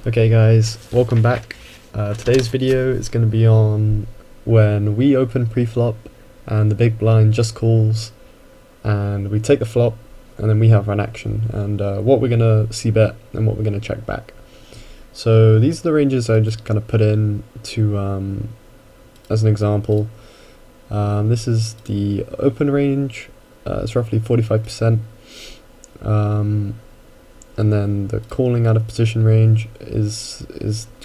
Okay guys, welcome back. Today's video is going to be on when we open pre-flop and the big blind just calls and we take the flop and then we have an action and what we're going to c-bet and what we're going to check back. So these are the ranges I just kind of put in to as an example. This is the open range, it's roughly 45%. And then the calling out of position range is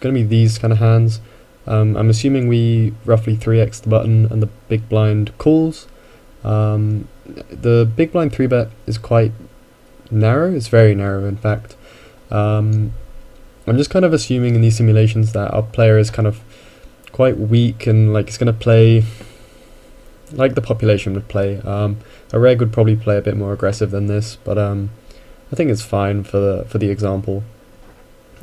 going to be these kind of hands. I'm assuming we roughly 3x the button and the big blind calls. The big blind 3-bet is quite narrow, it's very narrow in fact. I'm just kind of assuming in these simulations that our player is kind of quite weak and like it's going to play like the population would play. A reg would probably play a bit more aggressive than this, but I think it's fine for the example.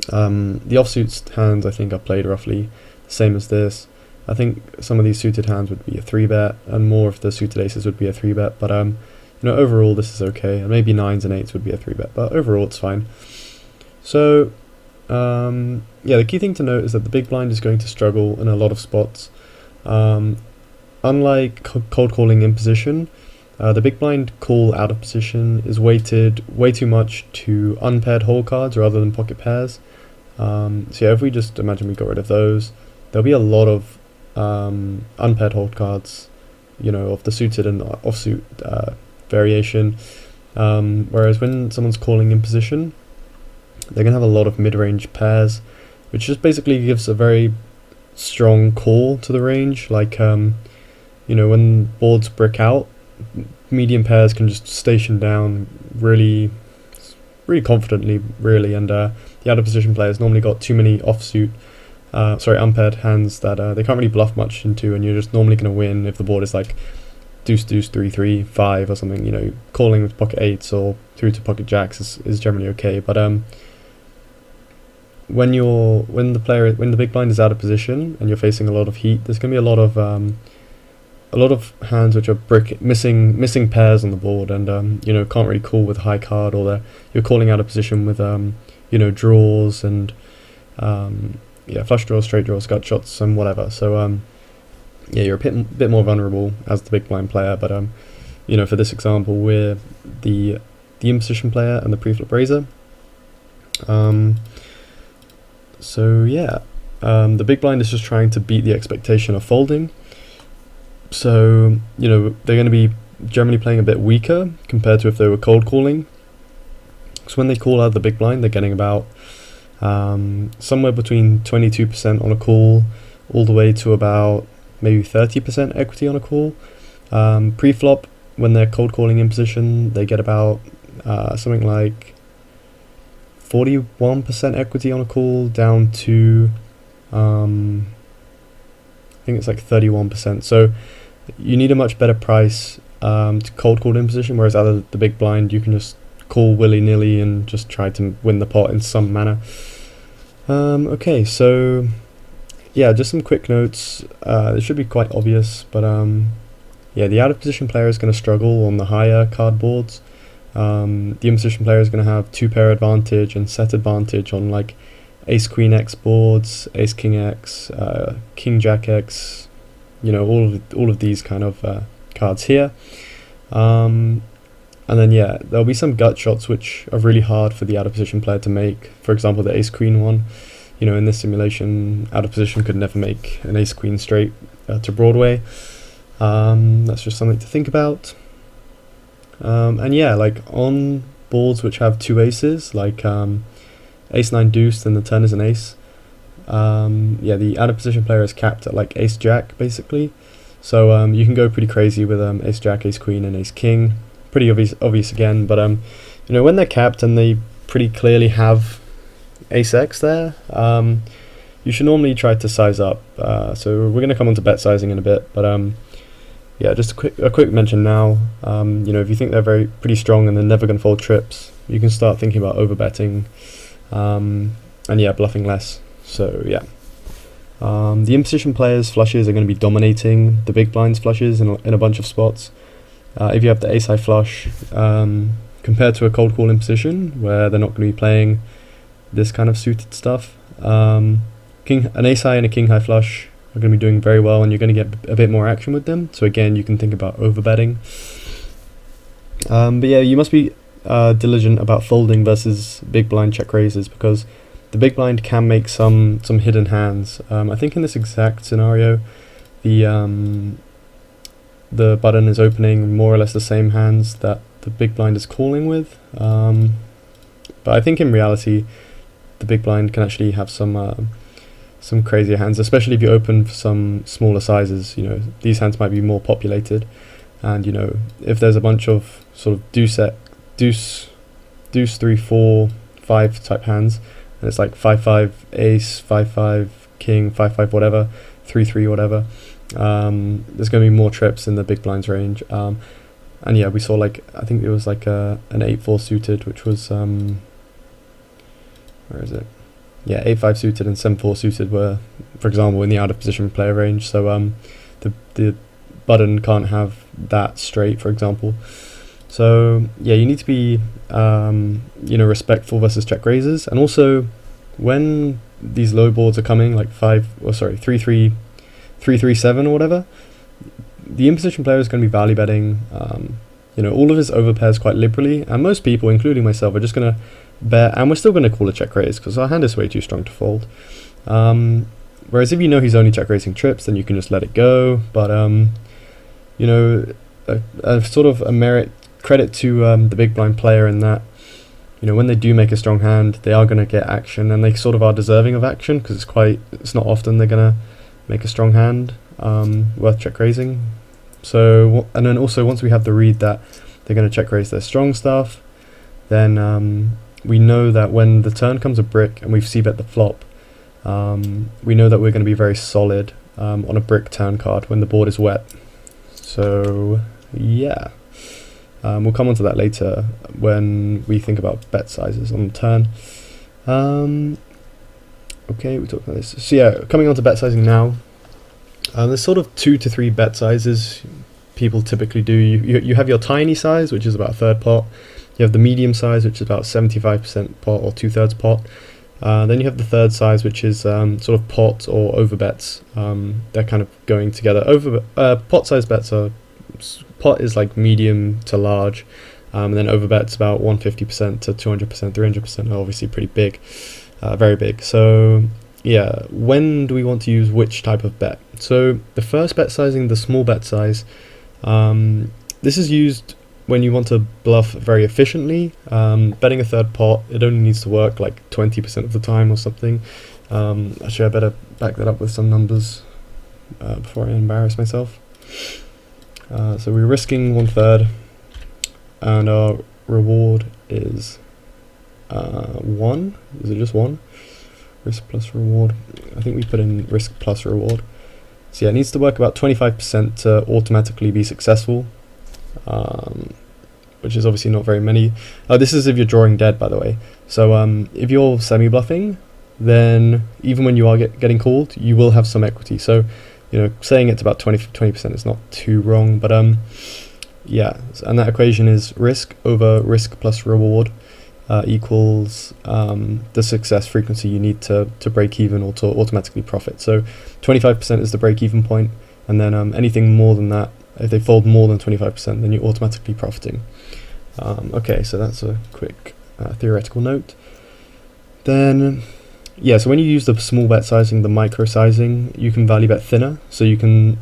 The offsuit hands I think are played roughly the same as this. I think some of these suited hands would be a 3-bet, and more of the suited aces would be a 3-bet. But you know, overall this is okay. And maybe 9s and 8s would be a 3-bet, but overall it's fine. So yeah, the key thing to note is that the big blind is going to struggle in a lot of spots. Unlike cold calling in position, the big blind call out of position is weighted way too much to unpaired hole cards rather than pocket pairs. So yeah, if we just imagine we got rid of those, there'll be a lot of unpaired hold cards, you know, of the suited and offsuit variation. Whereas when someone's calling in position, they're going to have a lot of mid-range pairs, which just basically gives a very strong call to the range. Like, you know, when boards brick out, medium pairs can just station down really confidently, really, and the out of position players normally got too many offsuit, unpaired hands that they can't really bluff much into, and you're just normally going to win if the board is like deuce deuce 3-3 5 or something. You know, calling with pocket 8s or through to pocket jacks is generally okay, but when the big blind is out of position and you're facing a lot of heat, there's going to be a lot of hands which are missing pairs on the board, and you know, can't really call with high card, or you're calling out of position with you know, draws and yeah, flush draws, straight draws, gut shots, and whatever. So yeah, you're a bit more vulnerable as the big blind player. But you know, for this example, we're the in position player and the pre-flop raiser. So yeah, the big blind is just trying to beat the expectation of folding. So, you know, they're going to be generally playing a bit weaker compared to if they were cold calling. So when they call out the big blind, they're getting about somewhere between 22% on a call all the way to about maybe 30% equity on a call. Pre-flop, when they're cold calling in position, they get about something like 41% equity on a call down to I think it's like 31%. So you need a much better price to cold call in position, whereas out of the big blind you can just call willy-nilly and just try to win the pot in some manner. Okay, so yeah, just some quick notes. It should be quite obvious, but yeah, the out of position player is going to struggle on the higher card boards. The in position player is going to have 2-pair advantage and set advantage on like Ace Queen X boards, Ace King X, King Jack X, you know, all of these kind of cards here. And then yeah, there'll be some gut shots which are really hard for the out of position player to make. For example, the Ace Queen one. You know, in this simulation, out of position could never make an Ace Queen straight to Broadway. That's just something to think about. And yeah, like on boards which have 2 aces, like Ace 9 deuce, then the turn is an ace. Yeah, the out of position player is capped at like Ace Jack basically. So you can go pretty crazy with Ace Jack, Ace Queen, and Ace King. Pretty obvious again, but you know, when they're capped and they pretty clearly have Ace X there, you should normally try to size up. So we're going to come on to bet sizing in a bit, but yeah, just a quick mention now. You know, if you think they're pretty strong and they're never going to fold trips, you can start thinking about overbetting. And yeah, bluffing less. So yeah, the in position players flushes are going to be dominating the big blinds flushes in a bunch of spots. If you have the ace high flush, compared to a cold call in position where they're not going to be playing this kind of suited stuff, An ace high and a king high flush are going to be doing very well, and you're going to get a bit more action with them. So again, you can think about overbetting. But yeah, you must be diligent about folding versus big blind check raises, because the big blind can make some hidden hands. I think in this exact scenario, the button is opening more or less the same hands that the big blind is calling with. But I think in reality, the big blind can actually have some crazier hands, especially if you open for some smaller sizes. You know, these hands might be more populated, and you know, if there's a bunch of sort of deuce 3 4 5 type hands, and it's like 5-5 ace, 5-5 king, 5-5 whatever, 3-3 whatever, there's going to be more trips in the big blind's range. And yeah, we saw, like, I think it was like an 8-4 suited, which was where is it? Yeah, 8-5 suited and 7-4 suited were, for example, in the out of position player range. So the button can't have that straight, for example. So yeah, you need to be respectful versus check raises, and also when these low boards are coming, like 3-3, 3-3-7 or whatever, the in-position player is going to be value betting all of his overpairs quite liberally, and most people, including myself, are just going to bet, and we're still going to call a check raise because our hand is way too strong to fold. Whereas if you know he's only check raising trips, then you can just let it go. But a sort of a merit credit to the big blind player in that, when they do make a strong hand, they are going to get action, and they sort of are deserving of action, because it's not often they're going to make a strong hand worth check raising. So, and then also once we have the read that they're going to check raise their strong stuff, then we know that when the turn comes a brick and we've c-bet the flop, we know that we're going to be very solid on a brick turn card when the board is wet. So yeah, we'll come on to that later when we think about bet sizes on the turn. Okay, we talked about this. So yeah, coming on to bet sizing now. There's sort of 2 to 3 bet sizes people typically do. You have your tiny size, which is about a third pot. You have the medium size, which is about 75% pot or 2/3 pot. Then you have the third size, which is sort of pot or overbets. They're kind of going together. Pot size bets are, pot is like medium to large, and then overbets about 150% to 200%, 300% are obviously pretty big, very big. So yeah, when do we want to use which type of bet? So the first bet sizing, the small bet size, this is used when you want to bluff very efficiently. Betting a third pot, it only needs to work like 20% of the time or something. Actually, I better back that up with some numbers before I embarrass myself. So we're risking 1/3, and our reward is 1. Is it just 1? Risk plus reward. I think we put in risk plus reward. So yeah, it needs to work about 25% to automatically be successful, which is obviously not very many. This is if you're drawing dead, by the way. So if you're semi-bluffing, then even when you are getting called, you will have some equity. So saying it's about 20% is not too wrong. But yeah, and that equation is risk over risk plus reward equals the success frequency you need to break even or to automatically profit. So 25% is the break even point, and then anything more than that, if they fold more than 25%, then you're automatically profiting. Okay, so that's a quick theoretical note. Then yeah, so when you use the small bet sizing, the micro sizing, you can value bet thinner. So you can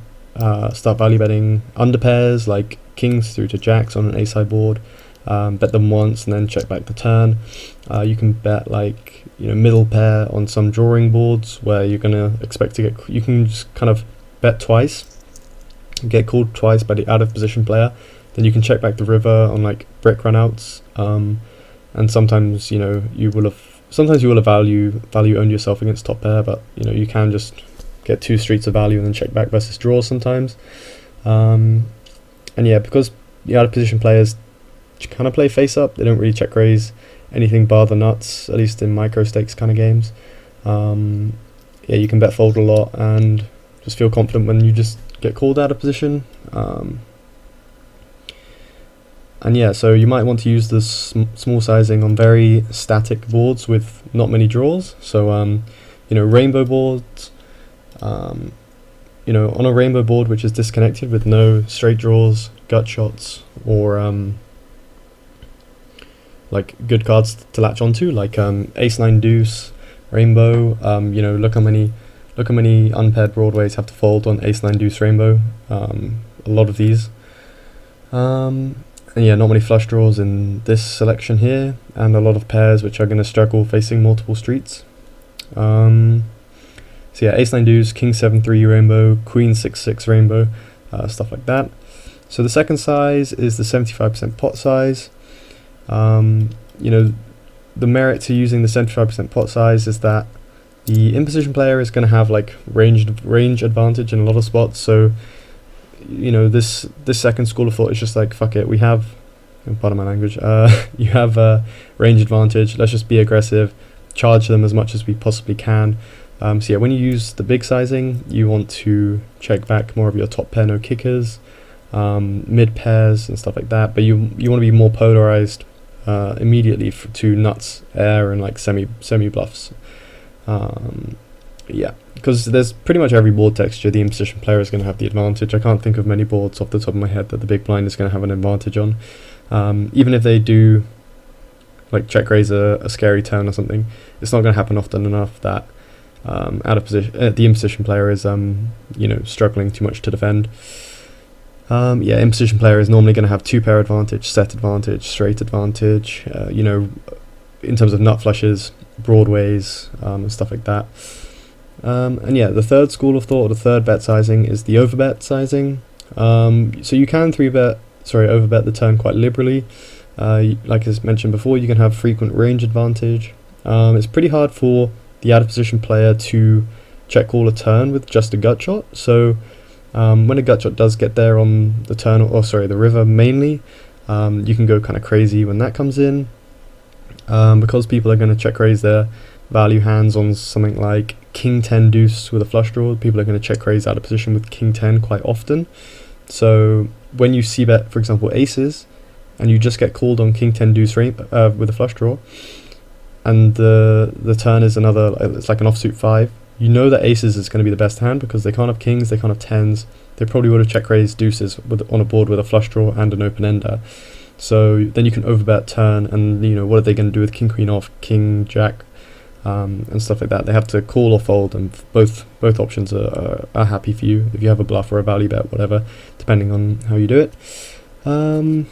start value betting under pairs like kings through to jacks on an ace high board. Bet them once and then check back the turn. You can bet like middle pair on some drawing boards where you're gonna expect to get. You can just kind of bet twice, get called twice by the out of position player. Then you can check back the river on like brick runouts. And sometimes you will have. Sometimes you will have value owned yourself against top pair, but you can just get 2 streets of value and then check back versus draws sometimes. And yeah, because the out of position players kind of play face up, they don't really check raise anything bar the nuts, at least in micro stakes kind of games. Yeah, you can bet fold a lot and just feel confident when you just get called out of position. And yeah, so you might want to use this small sizing on very static boards with not many draws. So rainbow boards. On a rainbow board which is disconnected with no straight draws, gut shots, or like good cards to latch onto, like ace nine deuce rainbow. Look how many unpaired broadways have to fold on ace nine deuce rainbow. A lot of these. And yeah, not many flush draws in this selection here, and a lot of pairs which are going to struggle facing multiple streets. So yeah, ace nine deuce, king 7-3 rainbow, queen 6-6 rainbow, stuff like that. So the second size is the 75% pot size. The merit to using the 75% pot size is that the in-position player is going to have like range advantage in a lot of spots. So this second school of thought is just like, fuck it, we have, pardon my language, you have range advantage, let's just be aggressive, charge them as much as we possibly can. So yeah, when you use the big sizing, you want to check back more of your top pair no kickers, mid pairs and stuff like that, but you want to be more polarized immediately to nuts, air, and like semi bluffs. Yeah, because there's pretty much every board texture the in-position player is going to have the advantage. I can't think of many boards off the top of my head that the big blind is going to have an advantage on. Even if they do like check raise a scary turn or something, it's not going to happen often enough that out of position, the in-position player is struggling too much to defend. Yeah, in-position player is normally going to have two pair advantage, set advantage, straight advantage, in terms of nut flushes, broadways, and stuff like that. And yeah, the third school of thought, or the third bet sizing, is the overbet sizing. So you can overbet the turn quite liberally. Like as mentioned before, you can have frequent range advantage. It's pretty hard for the out of position player to check call a turn with just a gut shot. So when a gut shot does get there on the turn, the river mainly, you can go kind of crazy when that comes in, because people are going to check raise their value hands on something like king 10 deuce with a flush draw. People are going to check raise out of position with king 10 quite often. So when you c-bet, for example, aces, and you just get called on king 10 deuce with a flush draw, and the turn is it's like an offsuit 5, you know that aces is going to be the best hand because they can't have kings, they can't have tens. They probably would have check raised deuces on a board with a flush draw and an open ender. So then you can overbet turn, and what are they going to do with king queen off, king jack, and stuff like that. They have to call or fold, and both options are happy for you if you have a bluff or a value bet, whatever, depending on how you do it. And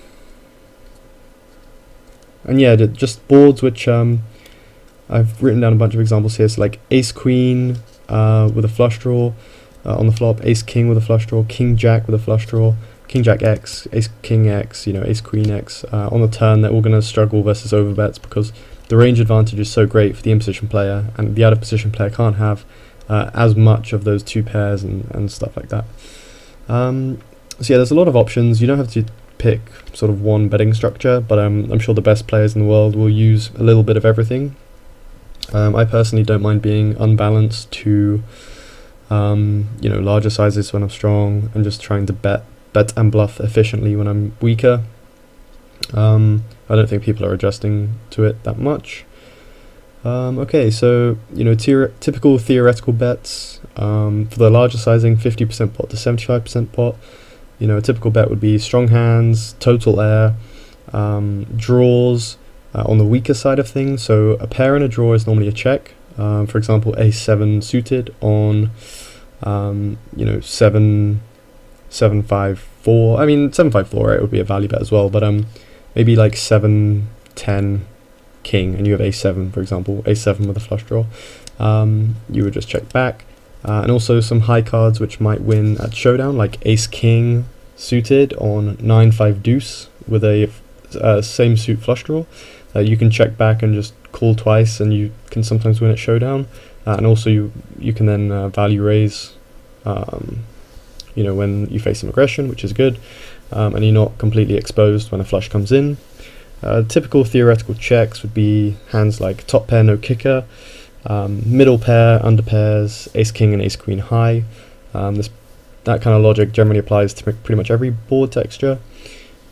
yeah, just boards which I've written down a bunch of examples here. So like ace queen with a flush draw on the flop, ace king with a flush draw, king jack with a flush draw, king jack x, ace king x, ace queen x. On the turn, they're all going to struggle versus overbets because the range advantage is so great for the in-position player, and the out-of-position player can't have as much of those two pairs and stuff like that. So yeah, there's a lot of options. You don't have to pick sort of one betting structure, but I'm sure the best players in the world will use a little bit of everything. I personally don't mind being unbalanced to larger sizes when I'm strong, and just trying to bet and bluff efficiently when I'm weaker. I don't think people are adjusting to it that much. Okay, so typical theoretical bets for the larger sizing, 50% pot to 75% pot. A typical bet would be strong hands, total air, draws on the weaker side of things. So a pair and a draw is normally a check. For example, ace-7 suited on 7-5-4. I mean 7-5-4, right, would be a value bet as well, but maybe like 7-10 king, and you have ace-7, for example, ace-7 with a flush draw. You would just check back. And also some high cards which might win at showdown, like ace-king suited on 9-5 deuce with a same suit flush draw. You can check back and just call twice, and you can sometimes win at showdown. And also you can then value raise when you face some aggression, which is good, and you're not completely exposed when a flush comes in. Typical theoretical checks would be hands like top pair no kicker, middle pair, under pairs, ace king and ace queen high. That kind of logic generally applies to pretty much every board texture.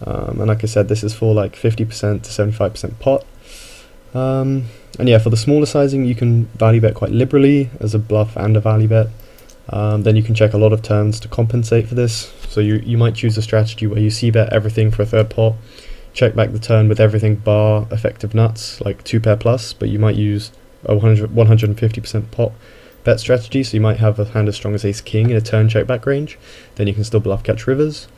And like I said, this is for like 50% to 75% pot. And yeah, for the smaller sizing, you can value bet quite liberally as a bluff and a value bet. Then you can check a lot of turns to compensate for this. So you might choose a strategy where you c-bet everything for a third pot, check back the turn with everything bar effective nuts, like 2 pair plus, but you might use a 150% pot bet strategy, so you might have a hand as strong as ace king in a turn check back range. Then you can still bluff catch rivers.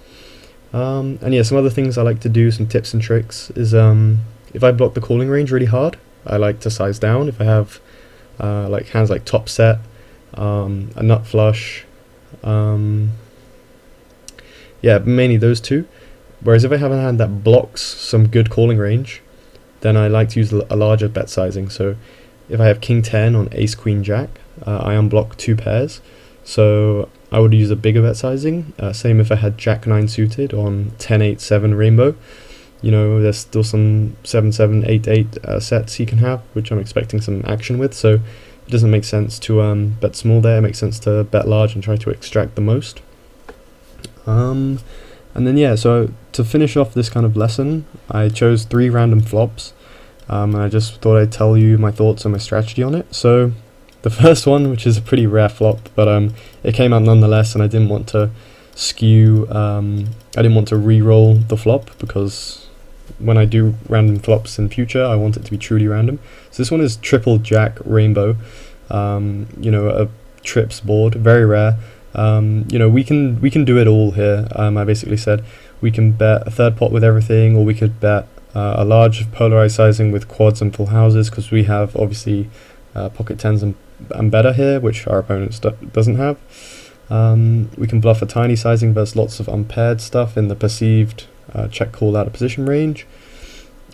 And yeah, some other things I like to do, some tips and tricks, is if I block the calling range really hard, I like to size down. If I have like hands like top set, a nut flush, yeah, mainly those two. Whereas if I have a hand that blocks some good calling range, then I like to use a larger bet sizing. So if I have king 10 on ace queen jack, I unblock 2 pairs, so I would use a bigger bet sizing. Same if I had jack 9 suited on 10 8 7 rainbow. You know, there's still some 7 7 8 8 sets he can have, which I'm expecting some action with, so it doesn't make sense to bet small there. It makes sense to bet large and try to extract the most. And then yeah, so to finish off this kind of lesson, I chose 3 random flops, and I just thought I'd tell you my thoughts and my strategy on it. So the first one, which is a pretty rare flop, but it came out nonetheless, and I didn't want to skew, I didn't want to re-roll the flop, because when I do random flops in future, I want it to be truly random. So this one is triple jack rainbow, you know, a trips board, very rare. You know, we can do it all here. I basically said we can bet a third pot with everything, or we could bet a large polarized sizing with quads and full houses, because we have obviously pocket tens and better here, which our opponent doesn't have. We can bluff a tiny sizing versus lots of unpaired stuff in the perceived check call out of position range.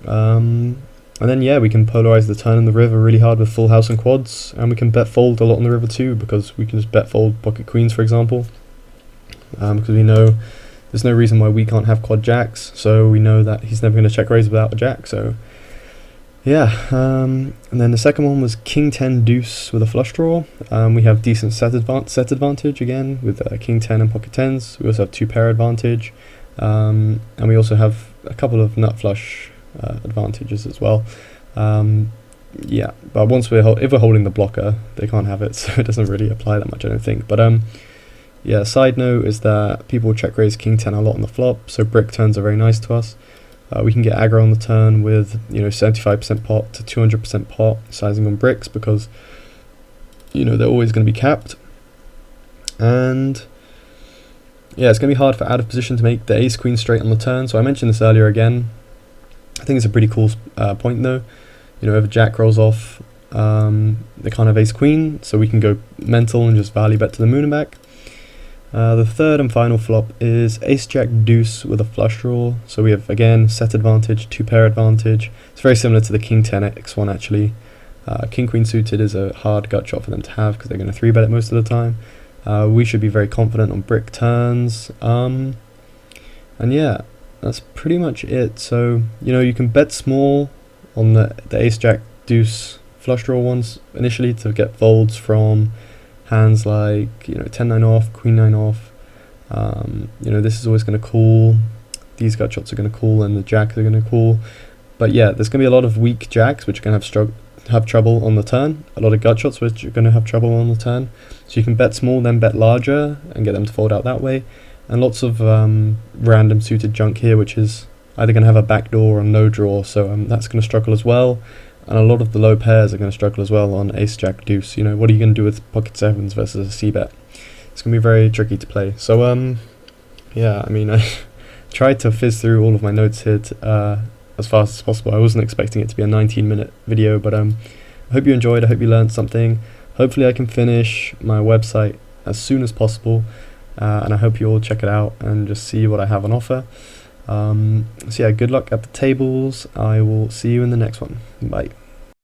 And then yeah, we can polarize the turn in the river really hard with full house and quads, and we can bet fold a lot on the river too, because we can just bet fold pocket queens, for example, because we know there's no reason why we can't have quad jacks, so we know that he's never going to check raise without a jack. So yeah, and then the second one was king 10 deuce with a flush draw. We have decent set advantage again with king 10 and pocket tens. We also have 2 pair advantage, and we also have a couple of nut flush advantages as well. Yeah, but if we're holding the blocker, they can't have it, so it doesn't really apply that much, I don't think. But yeah, side note is that people check raise king 10 a lot on the flop, so brick turns are very nice to us. We can get aggro on the turn with, you know, 75% pot to 200% pot sizing on bricks, because, you know, they're always going to be capped. And yeah, it's going to be hard for out of position to make the ace queen straight on the turn. So I mentioned this earlier again. I think it's a pretty cool point though. You know, if a jack rolls off, they can't have ace queen, so we can go mental and just value bet to the moon and back. The third and final flop is ace jack deuce with a flush draw. So we have again set advantage, 2 pair advantage. It's very similar to the king 10x one actually. King queen suited is a hard gut shot for them to have, because they're going to 3-bet it most of the time. We should be very confident on brick turns. And yeah, that's pretty much it. So, you know, you can bet small on the ace jack deuce flush draw ones initially to get folds from hands like, you know, 10-9 off, queen 9 off. You know, this is always going to call. These gut shots are going to call, and the jacks are going to call. But yeah, there's going to be a lot of weak jacks which are going to have trouble on the turn. A lot of gut shots which are going to have trouble on the turn. So you can bet small, then bet larger, and get them to fold out that way. And lots of random suited junk here, which is either going to have a backdoor or no draw, so that's going to struggle as well. And a lot of the low pairs are going to struggle as well on ace jack deuce. You know, what are you going to do with pocket sevens versus a c-bet? It's going to be very tricky to play. So yeah, I mean, I tried to fizz through all of my notes here as fast as possible. I wasn't expecting it to be a 19-minute video, but I hope you enjoyed. I hope you learned something. Hopefully I can finish my website as soon as possible. And I hope you all check it out and just see what I have on offer. So yeah, good luck at the tables. I will see you in the next one. Bye.